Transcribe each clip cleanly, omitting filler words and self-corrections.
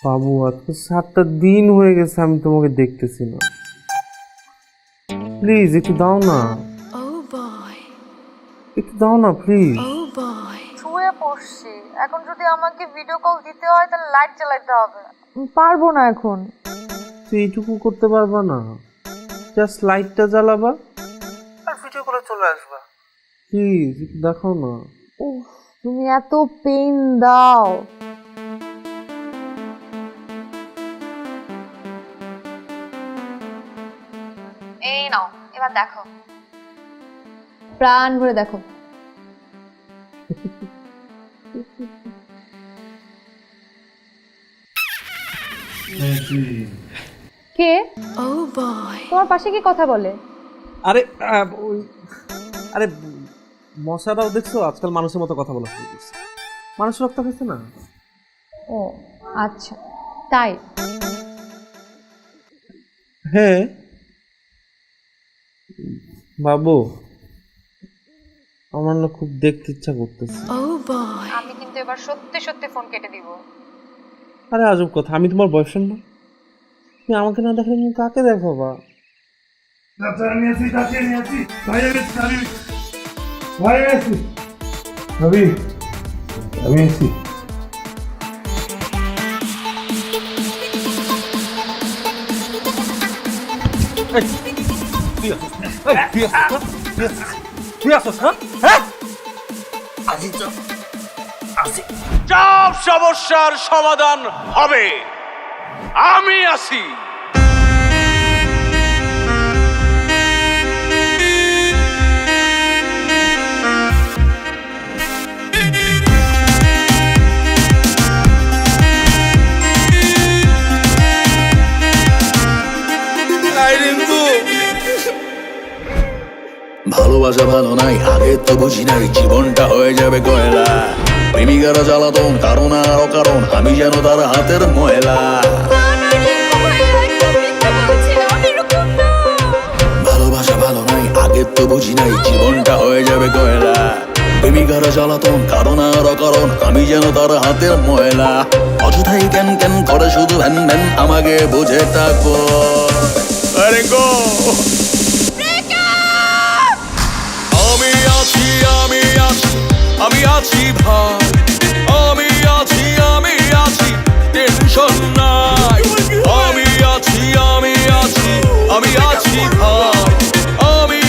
বাবু আজকে 7টা দিন হয়ে গেছে আমি তোমাকে দেখতেছি না, প্লিজ একটু দাও না, একটু দাও না প্লিজ। শুয়ে পড়ছি, এখন যদি আমাকে ভিডিও কল দিতে হয় তাহলে লাইট জ্বালাতে হবে, পারবো না এখন। তুই এইটুকু করতে পারবা না? জাস্ট লাইটটা জ্বালাবা আর ভিডিও করে চলে আসবা, প্লিজ একটু দেখাও না। তুমি এত পেইন দাও। এই নাও, এবার দেখো, প্রাণ ভরে দেখো। কে? তোমার পাশে কি কথা বলে? আরে আরে মশারাও দেখছো আজকাল মানুষের মতো কথা বলা শুরু করছে, মানুষ রক্ত খাচ্ছে না। ও আচ্ছা, তাই? হ্যাঁ বাবু, আমার না খুব দেখতে ইচ্ছা করতেছে। আমি কিন্তু এবার সত্যি সত্যি ফোন কেটে দিব। আরে আজব কথা, আমি তোমার বয়ফ্রেন্ড না? তুমি আমাকে না দেখলে তুমি কাকে দেখাবা? সব সমস্যার সমাধান হবে, আমি আছি। ভালোবাসা ভালো নাই, আগে তো বুঝি নাই জীবনটা হয়ে যাবে কয়লা। প্রেমিকারা জ্বালাতন কারণ আর অকারণ, আমি যেন তার হাতের ময়লা। ভালোবাসা ভালো নাই, আগে তো বুঝি নাই জীবনটা হয়ে যাবে কয়লা। প্রেমিকারা জ্বালাতন কারণ আর অকারণ, আমি যেন তার হাতের ময়লা। অযথাই কেন কেন করে শুধু ভ্যান ভ্যান, আমাকে বুঝে থাকবো। আরে গো আমি আছি ভাই, আমি আছি টেনশন নাই। আমি আছি আমি আছি ভাই, আমি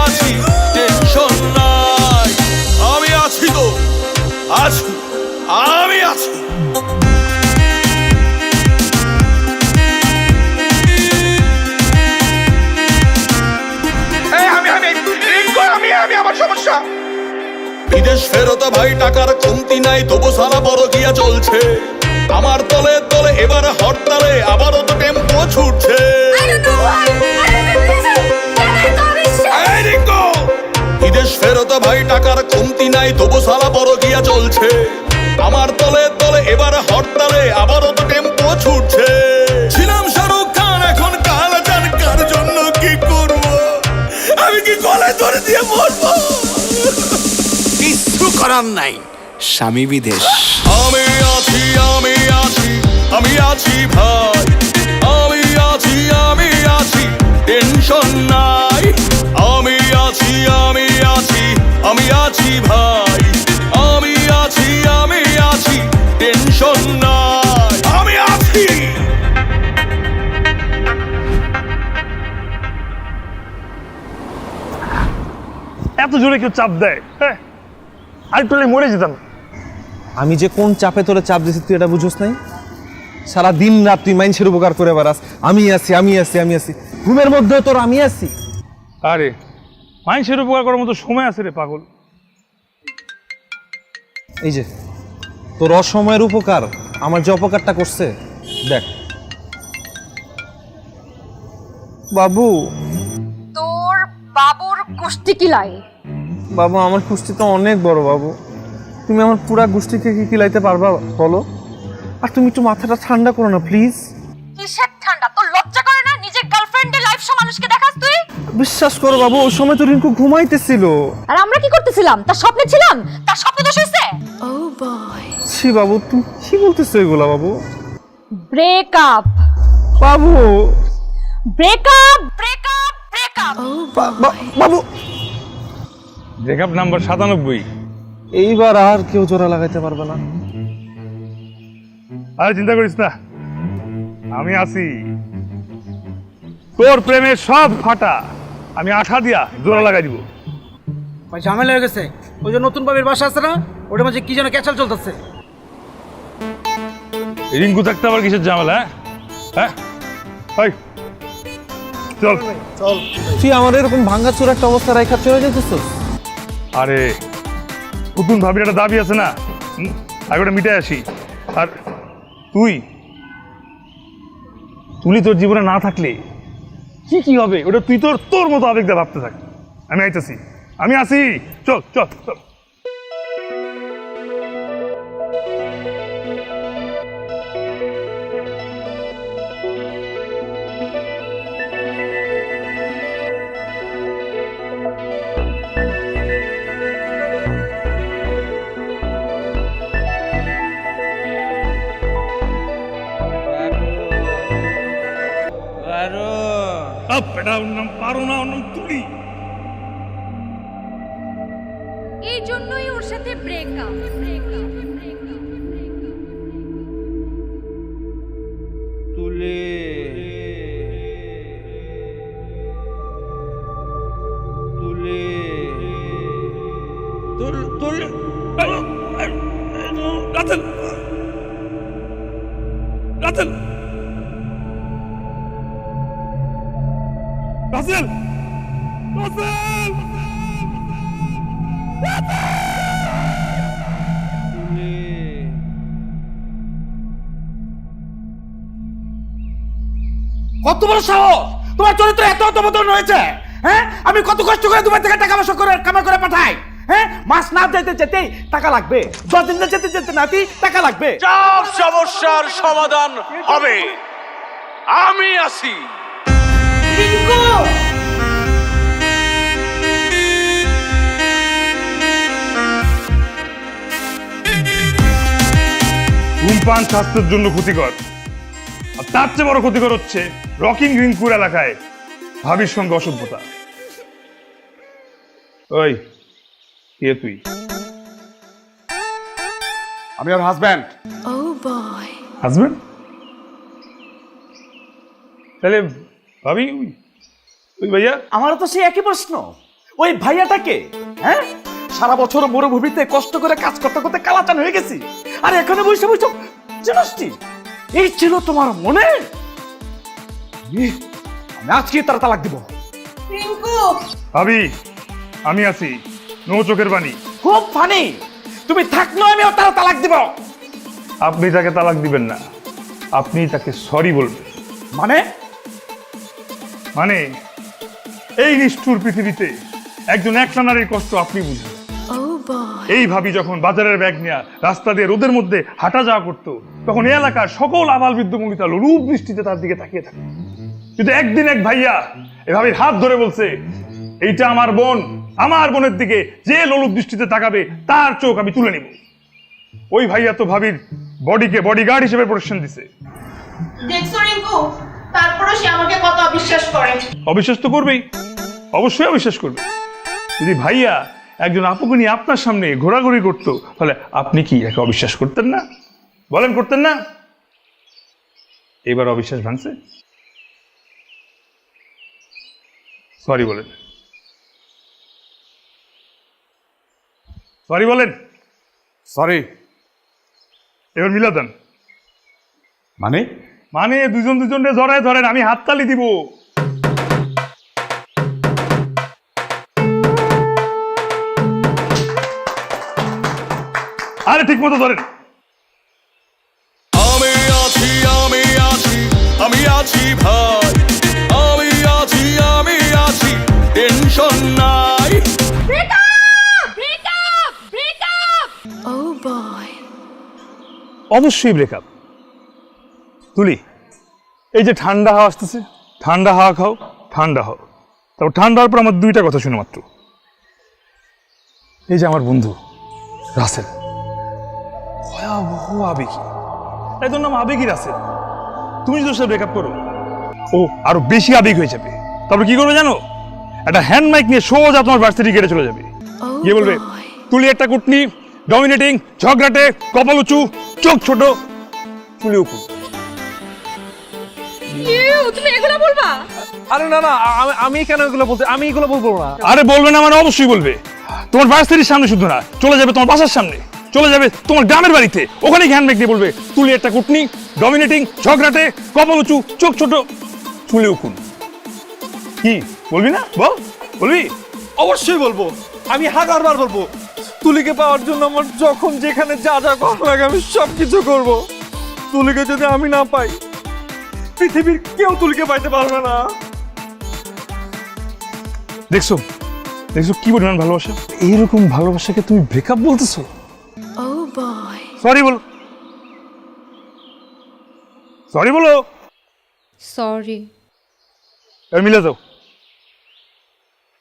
আছি টেনশন নাই। আমি আছি তো আছি, আমি আছি। আমি আমার সমস্যা। বিদেশ ফেরত ভাই টাকার কমতি নাই, তবু সারা বড় গিয়া চলছে। আমার তলে তলে এবার হরতালে, আবারও তো টেম্পো ছুটছে। বিদেশ ফেরত ভাই টাকার কমতি নাই, তবু সারা বড় গিয়া চলছে। আমার তলে তলে এবার হরতালে, আবারও তো টেম্পো ছুটছে। ছিলাম শাহরুখ খান, এখন কালা চান, কার জন্য কি করবো? আমি কি গলায় ধরে দিয়ে মরবো? কিছু করার নাই, স্বামী বিদেশ। আমি আছি ভাই, আমি আছি টেনশন নাই। আমি আছি ভাই, আমি আছি টেনশন নাই। আমি আছি। এত জোরে কেউ চাপ দেয়? হ্যাঁ, আর একটু মরে যেতাম। আমি যে কোন চাপে তোরে চাপ দিছি তুই এটা বুঝোস নাই? সারা দিন রাত তুই মানুষের উপকার করে বেড়াস, আমি আছি। ঘুমের মধ্যে তোর আমি আছি। আরে মানুষের উপকার করার মতো সময় আছে রে পাগল। এই যে তোর অসময়ের উপকার আমার যে অপকারটা করছে দেখ। বাবু, তোর বাবুর কুষ্টি কি লাই? বাবু আমার কুষ্টি তো অনেক বড় বাবু, তুমি আমার পুরা গোষ্ঠীকে কি কিলাইতে পারবা বলো? আর তুমি একটু মাথাটা ঠান্ডা করো না প্লিজ। কিসের ঠান্ডা? তোর লজ্জা করে বিশ্বাস করো বাবু, ওই সময় তো রিঙ্কু ঘুমাইতেছিল। আর আমরা কি করতেছিলাম? তার স্বপ্নে ছিলাম? তার স্বপ্ন দোষ হয়েছে? ছি বাবু, তুমি কি বলতেছো এগুলা বাবু? ব্রেকআপ, বাবু ব্রেকআপ, ব্রেকআপ, ব্রেকআপ। বাবু, ব্রেকআপ নাম্বার 97। এইবার আর কেউ জোড়া লাগাইতে পারবে না। আর চিন্তা করিস না, আমি আছি। তোর প্রেমের সব ফাটা আমি আঠা দিয়া জোড়া লাগাই দিব। ভাই ঝামেলা হয়ে গেছে। ওই যে নতুন বাবির বাসা আছে না, ওটার মাঝে কি যেন ক্যাচাল চলতেছে। রিঙ্কু থাকতে আবার কিসের ঝামেলা? হ্যাঁ হ্যাঁ, চল। তুই আমার এরকম ভাঙ্গাচোর একটা অবস্থা রাখা চলে যেতেছ? আরে নতুন ভাবির একটা দাবি আছে না, আগে ওটা মিটাই আসি। আর তুই তোর জীবনে না থাকলে কি হবে ওটা তুই তোর মতো আবেগ দিয়ে ভাবতে থাক। আমি আইতেছি, আমি আসি। চল চল চল। ওর নাম পারো না, ওর নাম তুলি। এই জন্যই ওর সাথে ব্রেকআপ। তুলে তুলে তুলি রাতেল রাতেল রাসেল রাসেল কত বড় সাহস! তোমার চরিত্র এত অধঃপতন হয়েছে। হ্যাঁ, আমি কত কষ্ট করে দুবাই থেকে টাকা পয়সা করে কামাই করে পাঠাই। হ্যাঁ, মাস না যেতে যেতেই টাকা লাগবে, 10 দিন না যেতে যেতে নাতি টাকা লাগবে। সব সমস্যার সমাধান হবে, আমি আছি। ধূমপান স্বাস্থ্যের জন্য ক্ষতিকর, আর তার চেয়ে বড় ক্ষতিকর হচ্ছে রকিং রিঙ্কুর এলাকায় ভাবির সঙ্গে অসভ্যতা। ওই কে তুই? আমি ওর হাজব্যান্ড। হাজবেন্ড? তাহলে ভাবি ওই ভাইয়া? আমারও তো সেই একই প্রশ্ন, ওই ভাইয়াটাকে। হ্যাঁ, সারা বছর মরুভূমিতে কষ্ট করে কাজ করতে করতে কালাচান হয়ে গেছি, আর এখানে বসে বসে চিনষ্টি। এই ছিল তোমার মনে? আমি আজকে তার তালাক দিব। ভাবি আমি আছি, নো চোখের বাণী। খুব ফানি, তুমি থাকলো আমি তার তালাক দিব। আপনি তাকে তালাক দিবেন না, আপনি তাকে সরি বলবেন। মানে? মানে এই নিষ্ঠুর পৃথিবীতে একজন একলা নারীর কষ্ট আপনি বুঝবেন। এই ভাবি যখন বাজারের ব্যাগ নিয়ে রাস্তা দিয়ে রোদের মধ্যে হাঁটা যাওয়া করতো, তখন এই এলাকার সকল আবাল বৃদ্ধ মহিলা রূপ দৃষ্টিতে তার দিকে তাকিয়ে থাকে। কিন্তু একদিন এক ভাইয়া এই ভাবির হাত ধরে বলছে, এইটা আমার বোন, আমার বোনের দিকে যে লোলুপ দৃষ্টিতে তাকাবে তার চোখ আমি তুলে নিব। ওই ভাইয়া তো ভাবির বডিকে বডিগার্ড হিসেবে প্রোটেকশন দিছে। দেখছো রিঙ্কু, তারপরে সে আমাকে কত অবিশ্বাস করে। অবিশ্বাস তো করবেই, অবশ্যই অবিশ্বাস করবে। যদি ভাইয়া একজন আপুকে নিয়ে আপনার সামনে ঘোরাঘুরি করতো, তাহলে আপনি কি একে অবিশ্বাস করতেন না? বলেন, করতেন না? এবার অবিশ্বাস ভাঙছে, সরি বলেন, সরি বলেন। সরি। এবার মিলা দেন। মানে? মানে দুজন দুজনকে জড়ায় ধরেন, আমি হাততালি দিব। আরে ঠিক মতো ধরেন। আমি আছি আমি আছি আমি আছি ভাই, আমি আছি আমি আছি, টেনশন নাই। অবশ্যই ব্রেকআপ। তুলি, এই যে ঠান্ডা হাওয়া আসতেছে, ঠান্ডা হাওয়া খাও, ঠান্ডা হও। তারপর ঠান্ডার পর আমার দুইটা কথা শুনে মাত্র, এই যে আমার বন্ধু রাসেল, ভয়াবহ আবেগী, তাই তোর নাম আবেগী রাসেল। তুমি যদি ওর সাথে ব্রেকআপ করো, ও আরো বেশি আবেগ হয়ে যাবে। তারপর কি করবে জানো? একটা হ্যান্ড মাইক নিয়ে সোজা তোমার ভার্সিটি গেটে চলে যাবে, গিয়ে বলবে তুলি একটা কুটনি, ডমিনেটিং, ঝগড়াটে, কপাল উঁচু, চোখ ছোট, চুলি উঁচু। তুমি এগুলো বলবা? আরে না না, আমি কেন এগুলো বলতে, আমি এগুলো বলবো না। আরে বলবে না মানে অবশ্যই বলবে। তোমার ভার্সিটির সামনে শুধু না, চলে যাবে তোমার বাসার সামনে, চলে যাবে তোমার গ্রামের বাড়িতে, ওখানে হ্যান্ড মাইক নিয়ে বলবে তুলি একটা কুটনি, ডমিনেটিং, ঝগড়াটে, কপাল উঁচু, চোখ ছোট, চুলি উঁচু। কি বলবি না? বল, বলবি? অবশ্যই বলবো, আমি হাজারবার বলবো। তুলিকে পাওয়ার জন্য আমার যখন যেখানে যা যা করা লাগে আমি সবকিছু করব। তুলিকে যদি আমি না পাই, পৃথিবীর কেউ তুলিকে পাইতে পারবে না। দেখছো, দেখছো কি পরিমাণ ভালোবাসা? এইরকম ভালোবাসাকে তুমি ব্রেকআপ বলতেছো? সরি বলো, সরি বলো। সরি মিলে যাও।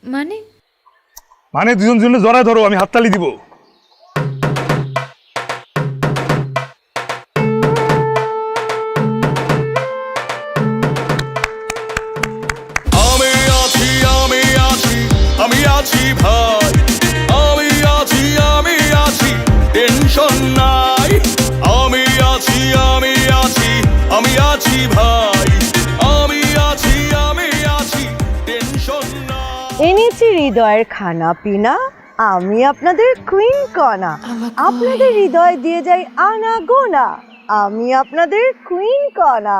মানে? মানে দুজন দুজনে জড়ায় ধরো, আমি হাততালি দিব। আমি আছি আমি আছি আমি আছি ভাই, আমি আছি আমি আছি, টেনশন নাই। আমি আছি আমি আছি আমি আছি ভাই, আমি আছি আমি আছি, টেনশন নাই। এনেছি হৃদয়ের খানা পিনা, আমি আপনাদের কুইন কণা। আপনাদের হৃদয় দিয়ে যাই আনা গোনা, আমি আপনাদের কুইন কণা।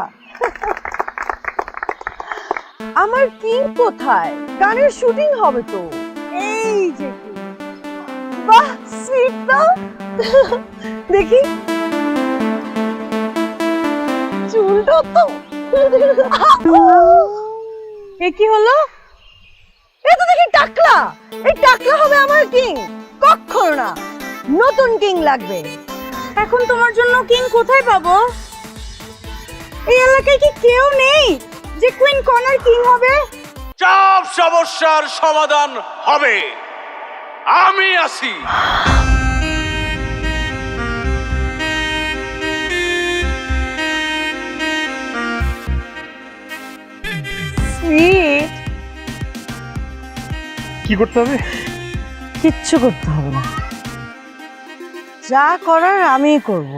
আমার কিং কোথায়? গানের শুটিং হবে তো, এই যে king। বাহ সুইট তো। দেখি চুলটা তো। এ কি হলো? এ তো দেখি টাকলা। এই টাকলা হবে আমার কিং? কখনো না, নতুন কিং লাগবে। এখন তোমার জন্য কিং কোথায় পাবো? এই এলাকায় কি কেউ নেই যে কুইন কর্নার কিং হবে? সব সমস্যার সমাধান হবে, আমি আছি। সুইট, কি করতে হবে? কিচ্ছু করতে হবে না, যা করার আমিই করব।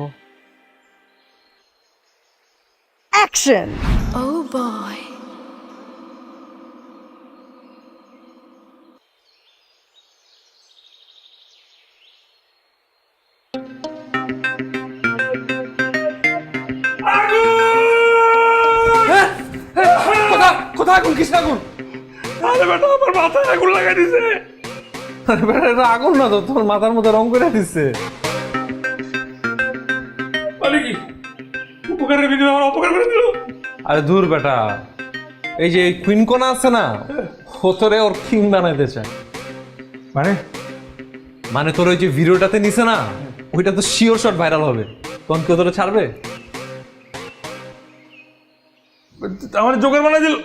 অ্যাকশন। কোথায় আগুন? কিসে আগুন? আরে বেটা আমার মাথায় আগুন লাগাই দিছে। আরে বেটা, এটা আগুন না তো, তোর মাথার মধ্যে রং করে দিচ্ছে। মানে কি উপকারের বিনিময়ে আমার অপকার করে দিল? আরে দূর বেটা, এই যে কুইন কোনা আছে না, ও তোরে ওর কিং বানাইতে চায়। মানে মানে তোর ওই যে ভিডিওটাতে নিছে না, ওইটা তো শিওর শট ভাইরাল হবে, তখন কেউ তোরে ছাড়বে? আমার জোগাড় বানাই দিল।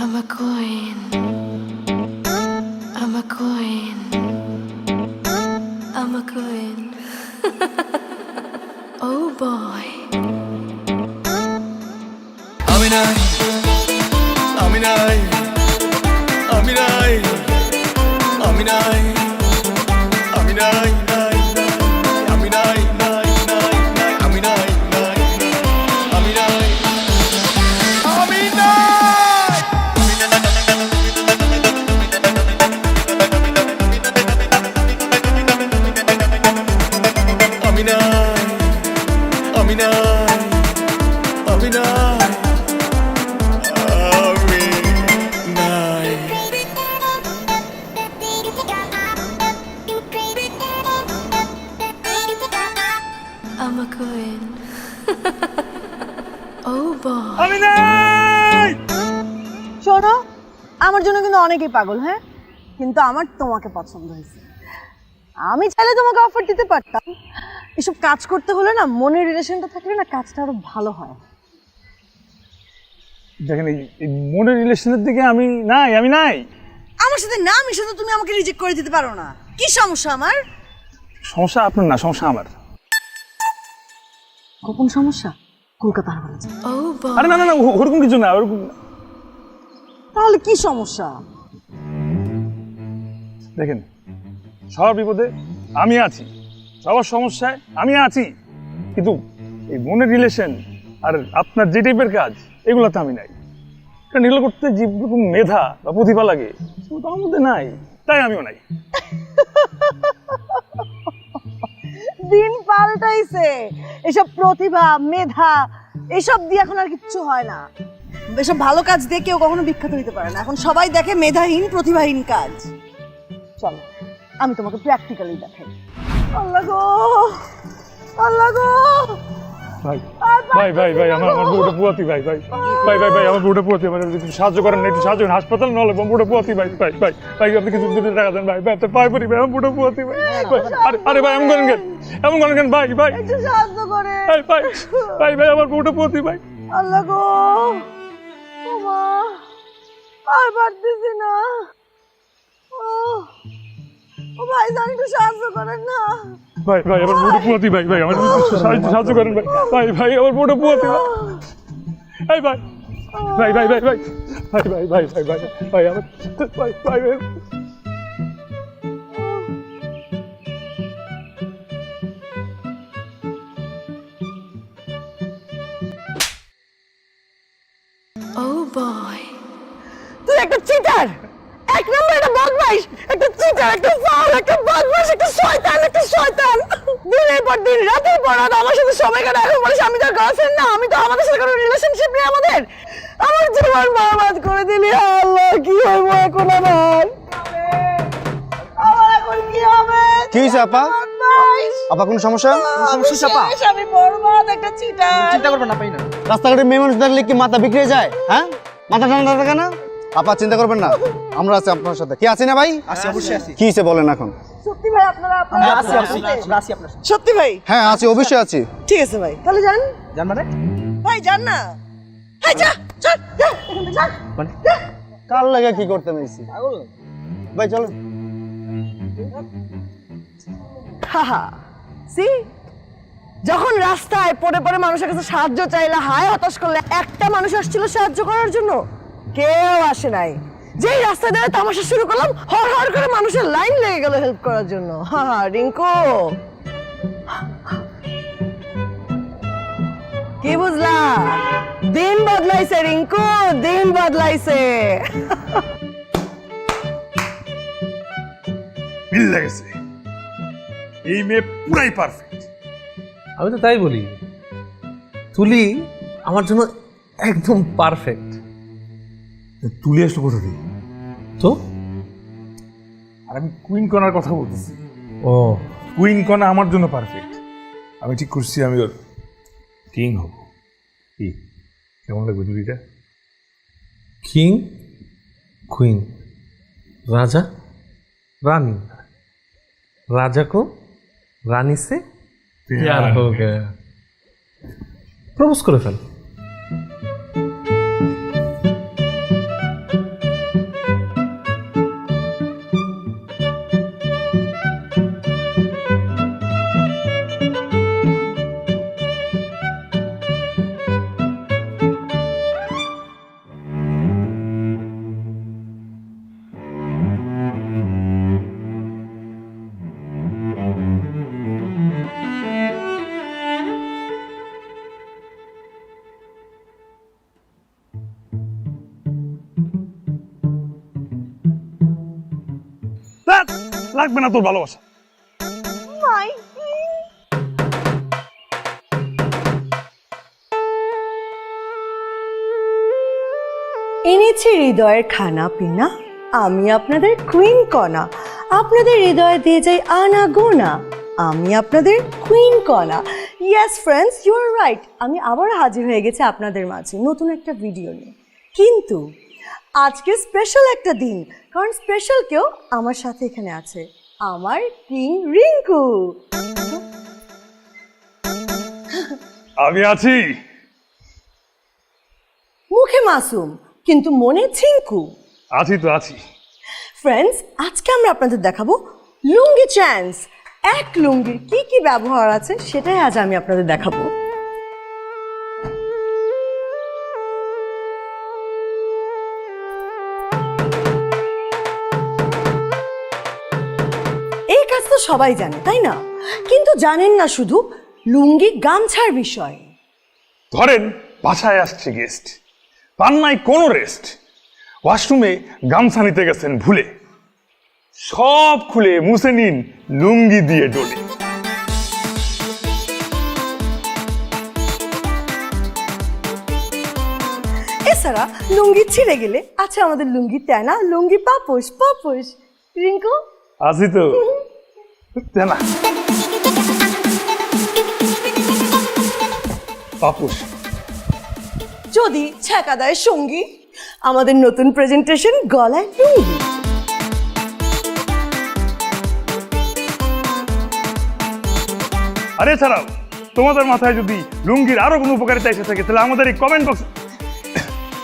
I'm a queen. I'm a queen. শোনো, আমার জন্য কিন্তু অনেকেই পাগল, হ্যাঁ, কিন্তু আমার তোমাকে পছন্দ হয়েছে। আমি চাইলে তোমাকে অফার দিতে পারতাম। এসব কাজ করতে হলে না মনের রিলেশনটা থাকলে না কাজটা আরো ভালো হয়। দেখেন এই মনের রিলেশনের দিকে আমি নাই। আমার সাথে না মিশে তো তুমি আমাকে রিজেক্ট করে দিতে পারো না। কি সমস্যা আমার? সমস্যা আপনার না, সমস্যা আমার। গোপন সমস্যা? কলকাতা হারবার আছে। আরে না না না, ওরকম কিছু না, ওরকম। তাহলে কি সমস্যা? দেখেন, সবার বিপদে আমি আছি, সবার সমস্যায় আমি আছি, কিন্তু এই মনের রিলেশন আর আপনার যে টাইপের কাজ এগুলোতে আমি নাই। কারণ এগুলো করতে যেরকম মেধা বা প্রতিভা লাগে সেগুলো তো আমার মধ্যে নাই, তাই আমিও নাই। দিন পাল্টাইছে, এসব প্রতিভা মেধা এসব দিয়ে এখন আর কিচ্ছু হয় না। এসব ভালো কাজ দিয়ে কেউ কখনো বিখ্যাত হতে পারে না। এখন সবাই দেখে মেধাহীন প্রতিভাহীন কাজ। চলো আমি তোমাকে প্র্যাকটিক্যালি দেখাই। আল্লাহ গো, আল্লাহ গো। ভাই ভাই ভাই ভাই আমার বউটা পুয়াতি, ভাই ভাই ভাই ভাই ভাই আমার বউটা পুয়াতি, আমার একটু সাহায্য করেন, একটু সাহায্য করেন। হাসপাতাল নলে বউটা পুয়াতি, ভাই ভাই ভাই ভাই আপনি কিছু দুটো টাকা দেন ভাই, ভাই আপনার পায়ে পড়ি ভাই, আমার বউটা পুয়াতি ভাই। আরে ভাই এমন করেন কেন ভাই ভাই একটু সাহায্য করে। ভাই ভাই ভাই ভাই আমার বউটা পুয়াতি ভাই। আল্লাহ গো, ওমা আর পারতেছি না। ও ভাই জানি একটু সাহায্য করেন না। ভাই ভাই আমার বউটা পুয়াতি ভাই, ভাই আমার সাহায্য করেন ভাই, ভাই ভাই আমার বউটা পুয়াতি ভাই। ভাই ভাই ভাই ভাই ভাই ভাই ভাই ভাই ভাই ভাই ভাই আমার ভাই ভাই ভাই। তুই একটা চিটার, এক নম্বর একটা বদমাইশ, একটা চিটার, একটা ফাউল, একটা বদমাইশ, একটা শয়তান। দিনের পর দিন রাতের পর রাত আমার সাথে সময় কাটায়। এখন বলিস আমি তোর গার্লফ্রেন্ড না, আমি তো আমাদের সাথে কোনো রিলেশনশিপ নেই আমাদের। আমার জীবন বরবাদ করে দিলি। আল্লাহ কি হইব এখন আমার? আমার এখন কি হবে? কি হয়েছে আপা? আপা কোনো সমস্যা? আমি বরবাদ, একটা চিটার। চিন্তা করবেন না, পাই না। রাস্তাঘাটে মেয়ে মানুষ দেখলে কি মাথা বিগড়ে যায়? হ্যাঁ, মাথা ঠান্ডা থাকে না? আপা চিন্তা করবেন না, আমরা আছি আপনার সাথে। কি আছি না ভাই? আছি, অবশ্যই আছি। কি হয়েছে বলেন এখন? সত্যি ভাই আপনারা সত্যি ভাই? হ্যাঁ আছি, অবশ্যই আছি। ঠিক আছে ভাই, তাহলে যান। মানে ভাই যান না। এই যা চল যা, এখান থেকে যা। কার লাগে কি করতে মেয়েছি ভাই, চলো। হাহা, সি যখন রাস্তায় পড়ে পড়ে মানুষের কাছে সাহায্য চাইলে, হায় হতাশ করলে, একটা মানুষ আসছিল সাহায্য করার জন্য? কেউ আসে নাই। যেই রাস্তা দিয়ে তামাশা শুরু করলাম, হর হর করে মানুষের লাইন লেগে গেল হেল্প করার জন্য। হ্যাঁ রিঙ্কু, কি বুঝলা? দিন বদলাইছে রিঙ্কু, দিন বদলাইছে। মিল লাগেছে, এই মেয়ে পুরাই পারফেক্ট। আমি তো তাই বলি, তুলি আমার জন্য একদম পারফেক্ট। তুলি আসলো কোথা দিয়ে? তো আর আমি কুইন কনার কথা বলতেছি। ও কুইন কনা আমার জন্য পারফেক্ট। আমি ঠিক করছি আমি ওর কিং হব। কি কেমন লাগবে জুড়িটা? কিং क्वीन राजा रानी राजा को रानी से प्यार हो गया प्रपोज করে ফেল লাগবে না তোর ভালোবাসা। এনেছি হৃদয়ের খানা পিনা, আমি আপনাদের কুইন কণা, আপনাদের হৃদয়ে দিয়ে যাই আনা গোনা, আমি আপনাদের queen Kona. Yes friends, you are right, আমি আবার হাজির হয়ে গেছি আপনাদের মাঝে নতুন একটা ভিডিও নিয়ে। কিন্তু আজকে স্পেশাল একটা দিন, কারণ স্পেশাল কেউ আমার সাথে এখানে আছে, আমার কিং রিঙ্কু। আমি আছি। মুখে মাসুম কিন্তু মনে ছিঙ্কু। আছি তো আছি। ফ্রেন্ডস, আজকে আমরা আপনাদের দেখাবো লুঙ্গি চান্স। এক লুঙ্গির কি কি ব্যবহার আছে সেটাই আজ আমি আপনাদের দেখাবো। এই কাজ তো সবাই জানে, তাই না? কিন্তু জানেন না শুধু লুঙ্গি গামছার বিষয়। ধরেন বাসায় আসছে গেস্ট, পান নাই কোনো রেস্ট, ওয়াশরুমে গামছা নিতে গেছেন ভুলে, সব খুলে মুছে নিন লুঙ্গি দিয়ে ডলে। এছাড়া লুঙ্গি ছিঁড়ে গেলে আছে আমাদের লুঙ্গি তেনা, লুঙ্গি পাপোশ পাপোশ। রিঙ্কু আছি তো না পাপুস। যদি ছ্যাঁকা দেয় সঙ্গী, আমাদের নতুন প্রেজেন্টেশন গলায় লুঙ্গি। আর এছাড়াও তোমাদের মাথায় যদি লুঙ্গির আরো কোনো উপকারিতা এসে থাকে তাহলে আমাদের এই কমেন্ট বক্স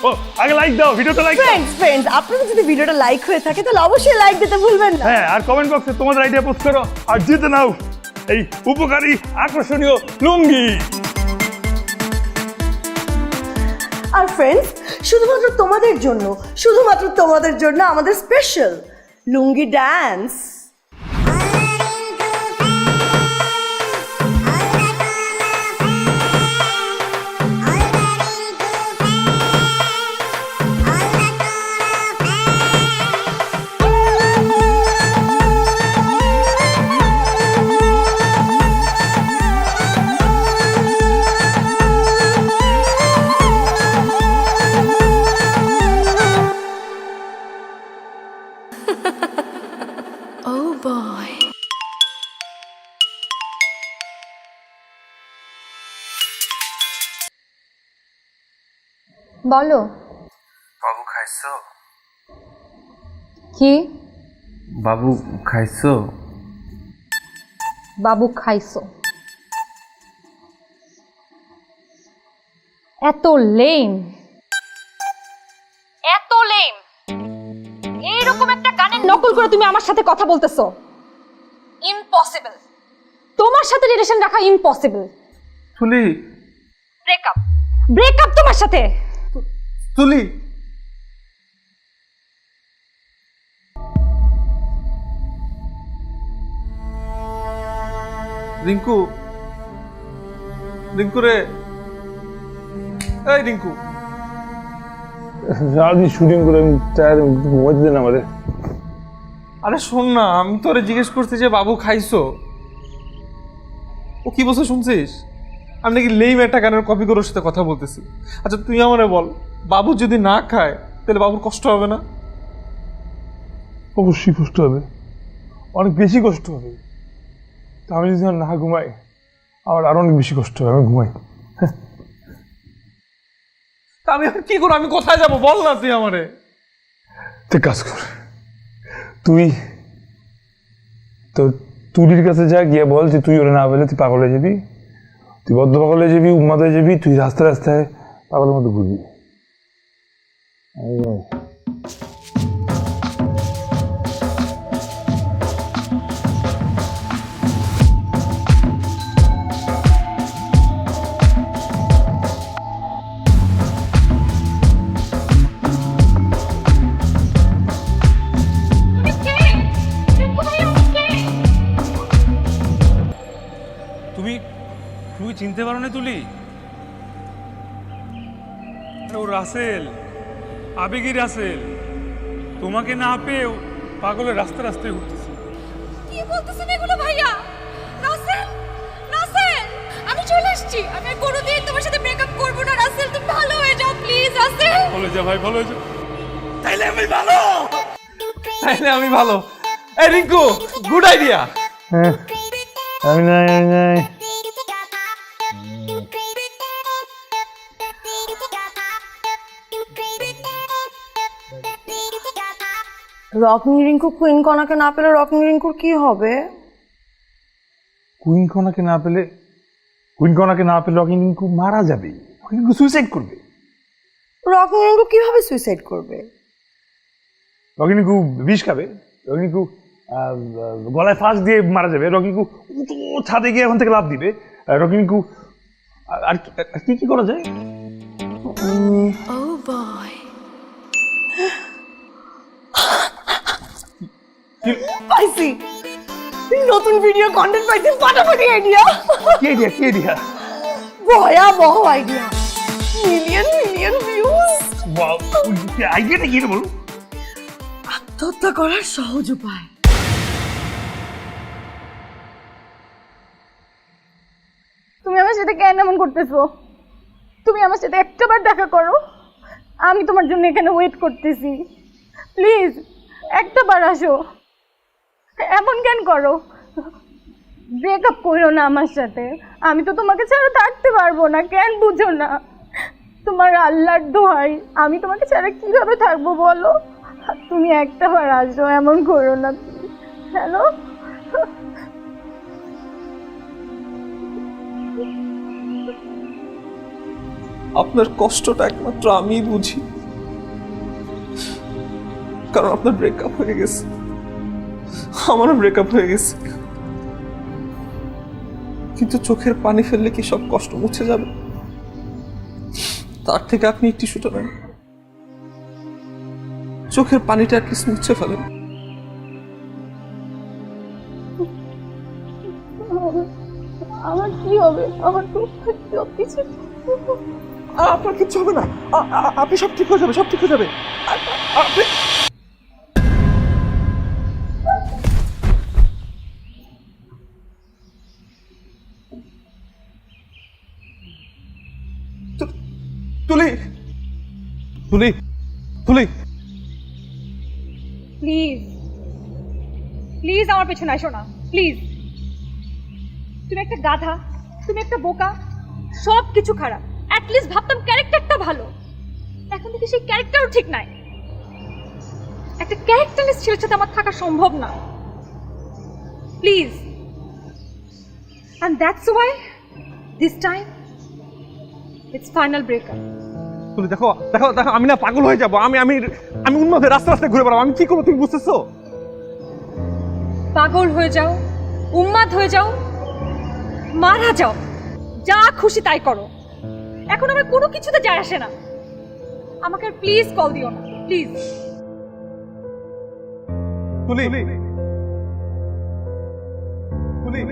ও আগে লাইক দাও, ভিডিওটা লাইক দাও। ফ্রেন্ডস, আপনাদের যদি ভিডিওটা লাইক হয়ে থাকে তাহলে অবশ্যই লাইক দিতে ভুলবেন না। হ্যাঁ, আর কমেন্ট বক্সে তোমাদের আইডিয়া পোস্ট করো আর জিতে নাও এই উপকারী আকর্ষণীয় লুঙ্গি। আর ফ্রেন্ডস, শুধুমাত্র তোমাদের জন্য আমাদের স্পেশাল লুঙ্গি ডান্স। বলো। বাবু খাইছো? কি? বাবু খাইছো? বাবু খাইছো? এত লেম, এত লেম। এইরকম একটা গানের নকল করে তুমি আমার সাথে কথা বলতেছো? ইম্পসিবল। তোমার সাথে রিলেশন রাখা ইম্পসিবল। তুলি, ব্রেকআপ, ব্রেকআপ তোমার সাথে। তুলি, রিঙ্কু, রিঙ্কু রে, এই রিঙ্কু। সারাদিন শুটিং করে আমি টায়ার, ঘুমাইতে দেন আমাদের। আরে শোন না, আমি তোরে জিজ্ঞেস করছি যে বাবু খাইছো, ও কি বলছে শুনছিস? আমি নাকি লেম একটা গানের কপি করে ওর সাথে কথা বলতেছি। আচ্ছা তুই আমারে বল, বাবু যদি না খায় তাহলে বাবুর কষ্ট হবে না? অবশ্যই কষ্ট হবে, অনেক বেশি কষ্ট হবে। তা আমি যদি না ঘুমাই আমার আরো অনেক বেশি কষ্ট হবে। আমি ঘুমাই। তা আমি আর কি করবো? আমি কোথায় যাবো বল না তুই আমারে। তুই কাজ কর, তুই তো তুলির কাছে যা গিয়ে বল যে তুই ওরা না বলে তুই পাগল হয়ে যাবি, তুই বদ্ধ পাগল হয়ে যাবি, উন্মাদ হয়ে যাবি, তুই রাস্তায় রাস্তায় পাগলের মতো ঘুরবি। তুমি চিনতে পারো না তুলি? ও রাসেল, আবেগী রাসেল, তোমাকে না পেয়েও পাগলের রাস্তা রাস্তায় ঘুরতেছে। কি বলতেছেন এগুলো ভাইয়া? রাসেল, রাসেল, আমি চলে আসছি। আমি আর কোনোদিন তোমার সাথে ব্রেকআপ করব না। রাসেল, তুমি ভালো হয়ে যাও প্লিজ। রাসেল, ভালো যা ভাই, ভালো যা। তাইলে আমি ভালো। এই রিঙ্কু, গুড আইডিয়া। হ্যাঁ, আমি নাই। রকিং রিঙ্কু কুইন কণাকে না পেলে রকিং রিঙ্কুর কি হবে? কুইন কণাকে না পেলে রকিং রিঙ্কু মারা যাবে, রকিং রিঙ্কু সুইসাইড করবে। রকিং রিঙ্কু কিভাবে সুইসাইড করবে? রকিং রিঙ্কু বিষ খাবে, রকিং রিঙ্কু গলায় ফাঁস দিয়ে মারা যাবে, রকিং রিঙ্কু উঁচু ছাদে গিয়ে এখন থেকে লাফ দিবে, রকিং রিঙ্কু আর কি কি করা যায়? পাইছি, নতুন ভিডিও কন্টেন্ট পাইছি, ফাটাফাটি আইডিয়া। কি আইডিয়া? ভয়াবহ আইডিয়া, মিলিয়ন ভিউজ। ওয়াও, আইডিয়াটা কি রে বলো? আত্মহত্যা করার সহজ উপায়। তুমি আমার সাথে কেন এমন করতেছো? তুমি আমার সাথে একটাবার দেখা করো, আমি তোমার জন্য এখানে ওয়েট করতেছি। প্লিজ একটাবার আসো, এমন কেন করো? ব্রেকআপ করো না আমার সাথে, আমি তো তোমাকে ছাড়া থাকতে পারবো না, কেন বুঝো না? তোমার আল্লাহর দোহাই, আমি তোমাকে ছাড়া কিভাবে থাকবো বলো? তুমি একটাবার আসো, এমন করো না। হ্যালো, আপনার কষ্টটা একমাত্র আমিই বুঝি, কারণ আপনার ব্রেকআপ হয়ে গেছে, আমারও ব্রেকআপ হয়ে গেছে। কিন্তু চোখের পানি ফেললে কি সব কষ্ট মুছে যাবে? তার থেকে আপনি টিস্যুটা নেন, চোখের পানিটা অ্যাটলিস্ট মুছে ফেলেন। আমার কি হবে? আমার তো সব কিছু। আপনার কিচ্ছু হবে না, আপনি সব ঠিক হয়ে যাবে, সব ঠিক হয়ে যাবে। তুলি তুলি তুলি প্লিজ প্লিজ আমার পেছনে আসো না, প্লিজ। তুমি একটা গাধা, তুমি একটা বোকা, সব কিছু খারাপ। অ্যাটলিস্ট ভাবতাম ক্যারেক্টারটা ভালো, এখন থেকে সেই ক্যারেক্টারও ঠিক নাই। একটা ক্যারেক্টারলেস ছেলের সাথে আমার থাকা সম্ভব না, please. And that's why this time it's final breakup. তুলি দেখো দেখো দেখো, আমি না পাগল হয়ে যাবো, আমি আমি আমি উন্মাদের রাস্তা রাস্তায় ঘুরে বেড়াবো, আমি কি করবো তুমি বুঝতেছো? পাগল হয়ে যাও, উন্মাদ হয়ে যাও, মারা যাও, যা খুশি তাই করো, এখন আমার কোনো কিছুতে যায় আসে না। আমাকে প্লিজ কল দিও না, প্লিজ। তুলি তুলি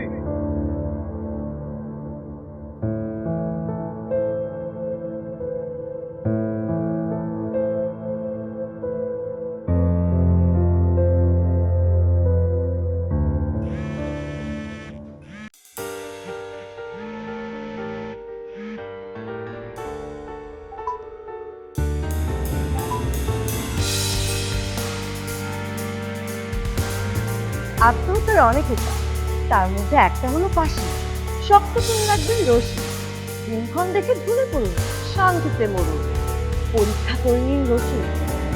আত্মহত্যার অনেক উপায়, তার মধ্যে একটা হলো পাশে শক্ত করে রাখবেন রশি, দিনক্ষণ দেখে ধুলে পড়ুন, শান্তিতে মরুন। পরীক্ষা করে নিন রশি,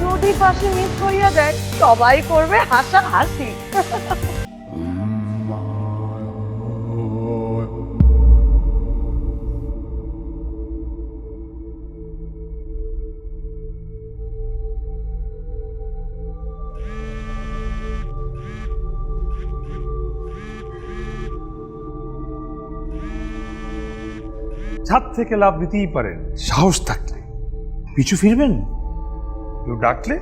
যদি পাশে মিস করিয়া দেয় সবাই করবে হাসাহাসি। ছাদ থেকে লাফ দিতেই পারেন সাহস থাকলে, পিছু ফিরবেন। কেউ ডাকলে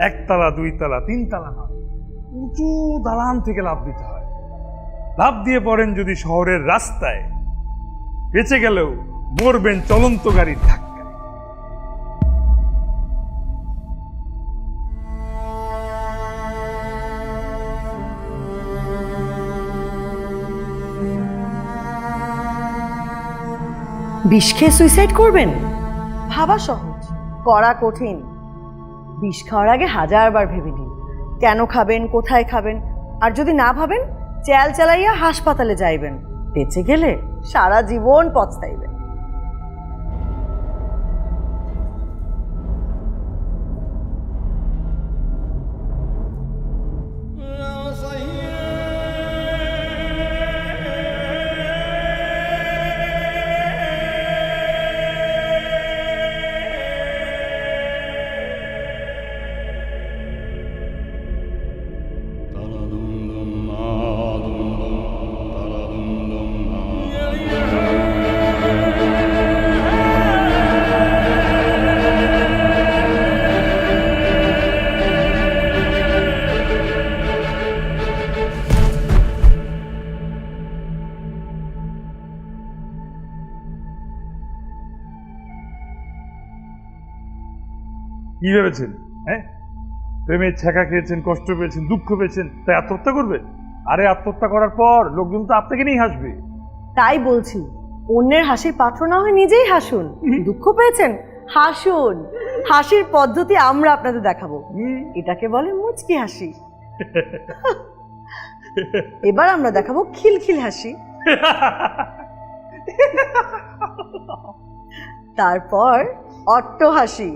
একতলা, দুইতলা, তিনতলা না, উঁচু দালান থেকে লাফ দিতে হয়। লাফ দিয়ে পড়েন যদি শহরের রাস্তায়, বেঁচে গেলেও মরবেন চলন্ত গাড়ির ধাক্কা। বিষ খেয়ে সুইসাইড করবেন? ভাবা সহজ, করা কঠিন। বিষ খাওয়ার আগে 1000 বার ভেবে নিন কেন খাবেন, কোথায় খাবেন। আর যদি না ভাবেন, চেল চালাইয়া হাসপাতালে যাইবেন, বেঁচে গেলে সারা জীবন পস্তাইবেন। কি ভেবেছেন? হ্যাঁ, প্রেমের ছ্যাঁকা খেয়েছেন, কষ্ট পেয়েছেন, দুঃখ পেয়েছেন, তাই আত্মহত্যা করবেন? আরে আত্মহত্যা করার পর লোকজন তো আপনাকে নিয়েই হাসবে। তাই বলছি, অন্যের হাসির পাত্র না হয়ে নিজেই হাসুন। দুঃখ পেয়েছেন, হাসুন। হাসির পদ্ধতি আমরা আপনাদের দেখাবো, এটাকে বলে মুচকি হাসি। এবার আমরা দেখাবো খিলখিল হাসি, তারপর অট্ট হাসি।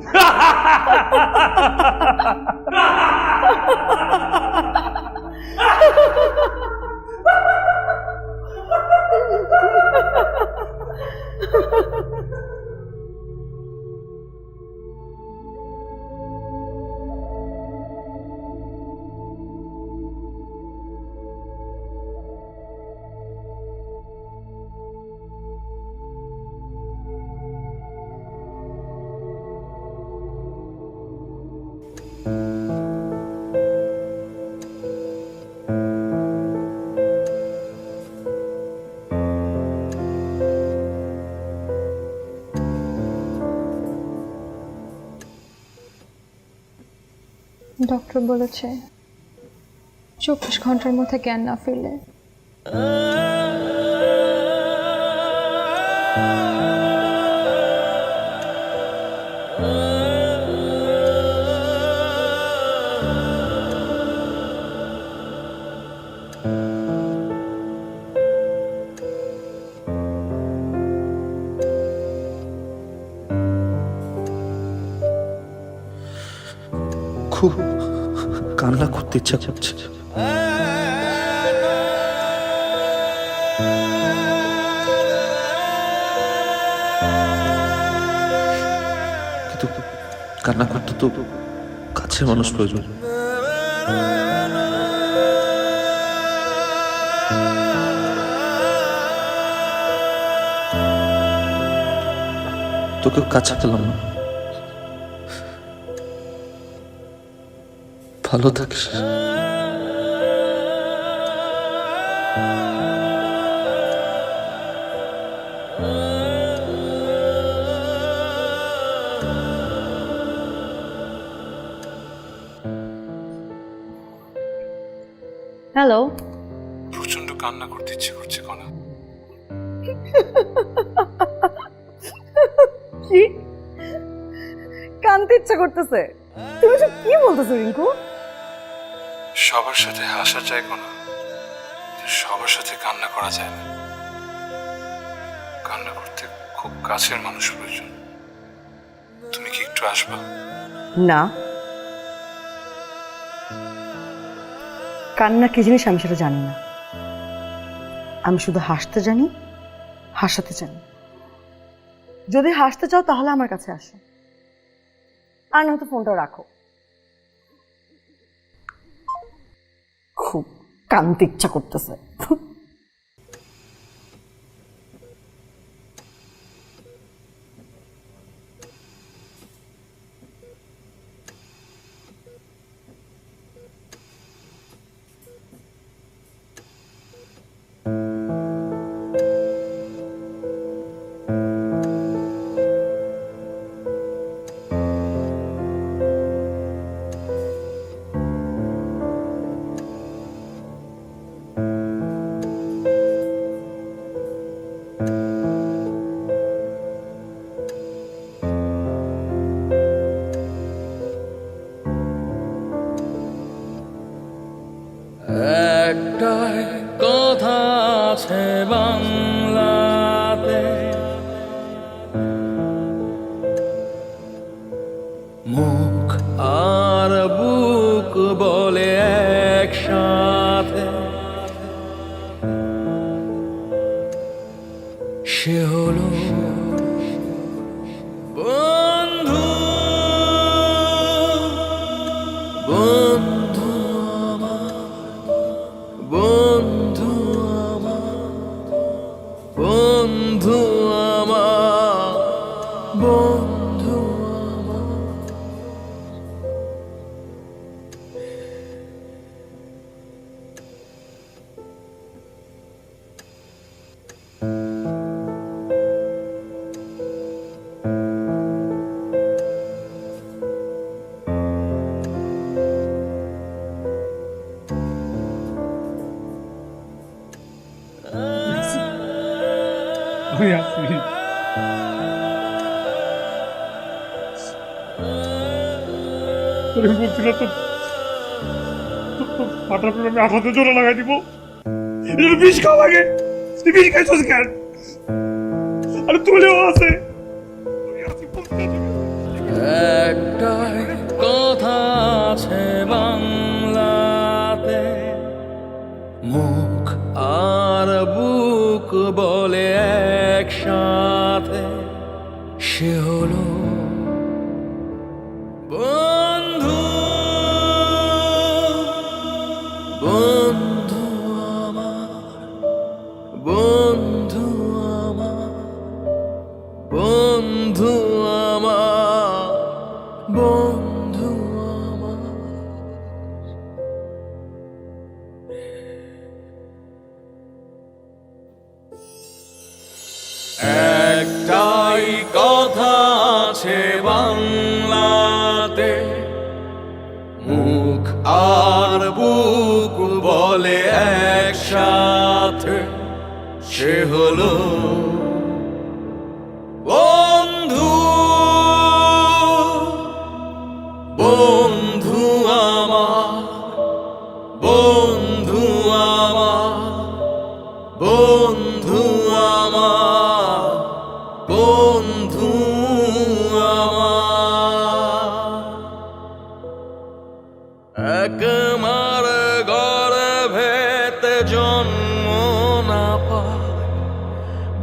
ডক্টর বলেছে 24 ঘন্টার মধ্যে জ্ঞান না ফিরলে খুব কান্না করতে ইচ্ছা করছে। কিন্তু কান্না করতে তো কাছের মানুষ প্রয়োজন। তোকেও কাছে পেলাম না। ভালো থাকিস। হ্যালো, প্রচন্ড কান্না করতে ইচ্ছে করছে কনা। কি কানতে ইচ্ছা করতেছে? তুমি সব কি বলতেছো রিঙ্কু? সবার সাথে হাসা যায় কোনা, সবার সাথে কান্না করা যায় না। কান্না করতে খুব কাছের মানুষ প্রয়োজন। তুমি কি একটু আসবা? না, কান্না কি জিনিস আমি সেটা জানি না। আমি শুধু হাসতে জানি, হাসাতে জানি। যদি হাসতে চাও তাহলে আমার কাছে আসো, আর নয়তো ফোনটা রাখো। খুব কানতে ইচ্ছা করতেছে। একটাই কথা আছে বাংলাতে, মুখ আর বুক বলে একসাথে, সে হলো বন্ধু। বন্ধু আমার, বন্ধু আমার, বন্ধু আমার, বন্ধু আমার। আমি আছি। তোরে বলছিল তো মাথার উপর আমি আঠাতে জোড়া লাগাই দিব, এটা বিষ খাওয়া লাগে, তুই বিষ খাইছিস কেন? আরে তুলেও আছে। একটাই কথা আছে বাংলাতে, মুখ আর বুক বলে একসাথে, সে হলো বন্ধু। বন্ধু আমার, বন্ধু আমার, বন্ধু আমার, বন্ধু আমার। একটাই কথা আছে বাংলাতে, মুখ আর বুক বলে একসাথে, সে হলো বন্ধু। বন্ধু আমার, বন্ধু আমার, বন্ধু আমার, বন্ধু আমার। একমার গর্ভেতে জন্ম না পায়,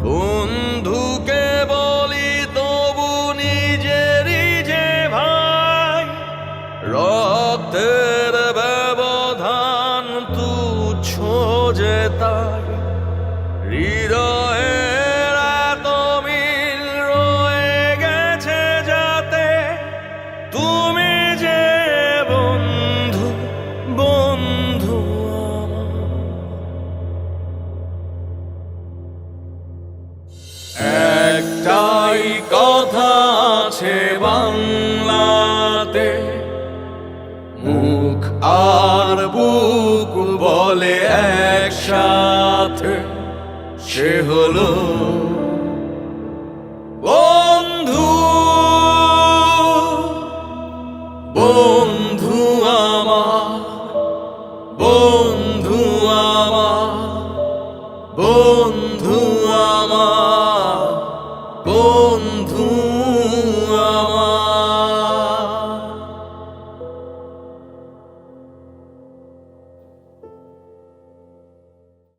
বন্ধুকে বলি তবু নিজেরই যে ভাই। রক্তের ব্যবধান তুচ্ছ যে তাই, হৃদয়ের এত মিল রয়ে গেছে যাতে, তুমি যে বন্ধু, বন্ধু আমার। একটাই কথা আছে বাংলাতে, মুখ আর বুক বলে একসাথে, সে হলো